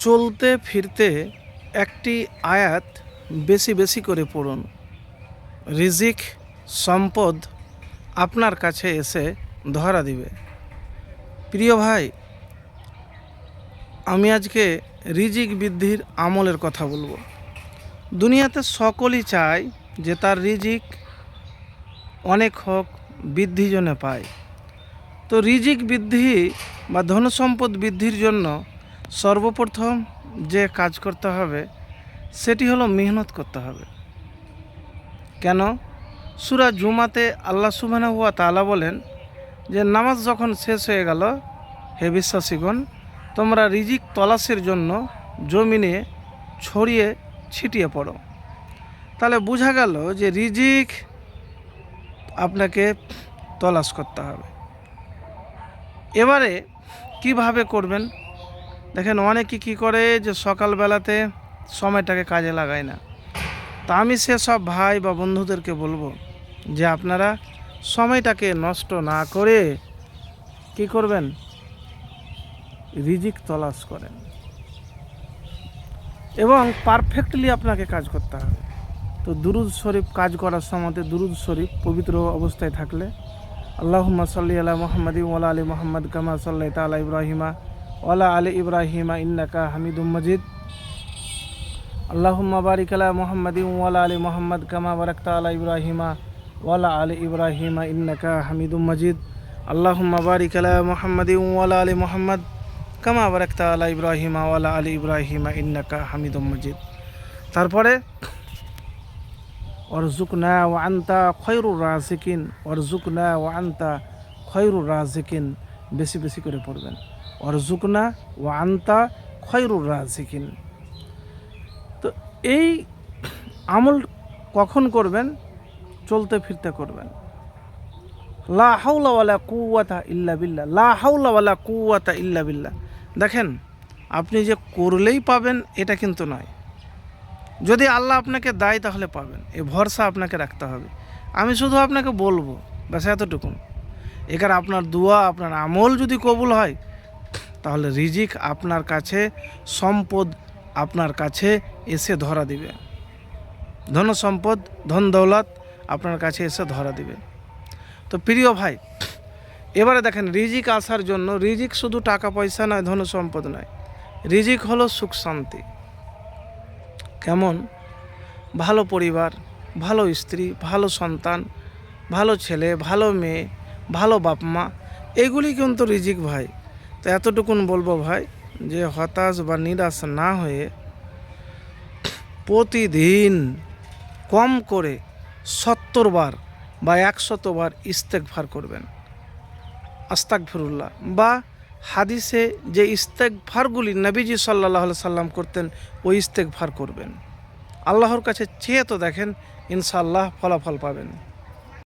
চলতে ফিরতে একটি আয়াত বেশি বেশি করে পড়ুন। রিজিক সম্পদ আপনার কাছে এসে ধরা দিবে। প্রিয় ভাই, আমি আজকে রিজিক বৃদ্ধির আমলের কথা বলবো। দুনিয়াতে সকলেই চায় যে তার রিজিক অনেক হোক, বৃদ্ধি জন্য পায়। তো রিজিক বৃদ্ধি বা ধনসম্পদ বৃদ্ধির জন্য সর্বপ্রথম যে কাজ করতে হবে সেটি হলো মেহনত করতে হবে। কেন? সূরা জুমাতে আল্লাহ সুবহানাহু ওয়া তাআলা বলেন যে নামাজ যখন শেষ হয়ে গেল, হে বিশ্বাসীগণ, তোমরা রিজিক তলাশের জন্য জমিনে ছড়িয়ে ছিটিয়ে পড়ো। তাহলে বোঝা গেল যে রিজিক আপনাকে তলাশ করতে হবে। এবারে কিভাবে করবেন? দেখেন, অনেকে কী করে যে সকালবেলাতে সময়টাকে কাজে লাগায় না। তা আমি সেসব ভাই বা বন্ধুদেরকে বলবো যে আপনারা সময়টাকে নষ্ট না করে কি করবেন? রিজিক তলাশ করেন এবং পারফেক্টলি আপনাকে কাজ করতে হবে। তো দুরুদ শরীফ কাজ করার সময় দুরুদ শরীফ পবিত্র অবস্থায় থাকলে আল্লাহুম্মা সাল্লি আলা মুহাম্মাদিন ওয়া আলা আলি মুহাম্মাদ কামা সাল্লাইতা আলা ইব্রাহিমা ওয়া আলা আলি ইব্রাহিমা ইন্নাকা হামিদুম মাজিদ। আল্লাহুম্মা বারিক আলা মুহাম্মাদিন ওয়া আলা আলি মুহাম্মাদ কামা বারাকতা আলা ইব্রাহিমা ওয়া আলা আলি ইব্রাহিমা ইন্নাকা হামিদুম মাজিদ। আল্লাহুম্মা বারিক আলা মুহাম্মাদিন ওয়া আলা আলি মুহাম্মাদ কামা বারাকতা আলা ইব্রাহিমা ওয়া আলা আলি ইব্রাহিমা ইন্নাকা হামিদুম মাজিদ। তারপরে ওয়ারজুকনা ওয়া আনতা খায়রুর রাজিকিন, ওয়ারজুকনা ওয়া আনতা খায়রুর রাজিকিন বেশি বেশি করে পড়বেন। ওয়ারজুকনা ওয়া আনতা খায়রুর রাজিকিন। তো এই আমল কখন করবেন? চলতে ফিরতে করবেন। লা হাওলা ওয়ালা কুওয়াতা ইল্লা বিল্লাহ, লা হাওলা ওয়ালা কুওয়াতা ইল্লা বিল্লাহ। দেখেন, আপনি যে করলেই পাবেন এটা কিন্তু নয়। যদি আল্লাহ আপনাকে দেয় তাহলে পাবেন, এ ভরসা আপনাকে রাখতে হবে। আমি শুধু আপনাকে বলবো, ব্যাস এতটুকুন। এখানে আপনার দোয়া, আপনার আমল যদি কবুল হয় তাহলে রিজিক আপনার কাছে, সম্পদ আপনার কাছে এসে ধরা দিবে। ধন সম্পদ, ধন দৌলত আপনার কাছে এসে ধরা দিবে। তো প্রিয় ভাই, এবারে দেখেন, রিজিক আসার জন্য রিজিক শুধু টাকা পয়সা নয়, ধন সম্পদ নয়। রিজিক হলো সুখ শান্তি। কেমন? ভালো পরিবার, ভালো স্ত্রী, ভালো সন্তান, ভালো ছেলে, ভালো মেয়ে, ভালো বাপ মা, এগুলি কিন্তু রিজিক ভাই। তো এতটুকুন বলবো ভাই, যে হতাশ বা নিরাশ না হয়ে প্রতিদিন কম করে 70 বার বা 100 বার ইস্তেগফার করবেন, আস্তাগফিরুল্লাহ। বা হাদিসে যে ইস্তেগফারগুলি নবীজি সাল্লাল্লাহু আলাইহি সাল্লাম করতেন, ওই ইস্তেগফার করবেন। আল্লাহর কাছে চেয়ে তো দেখেন, ইনশাআল্লাহ ফলাফল পাবেন।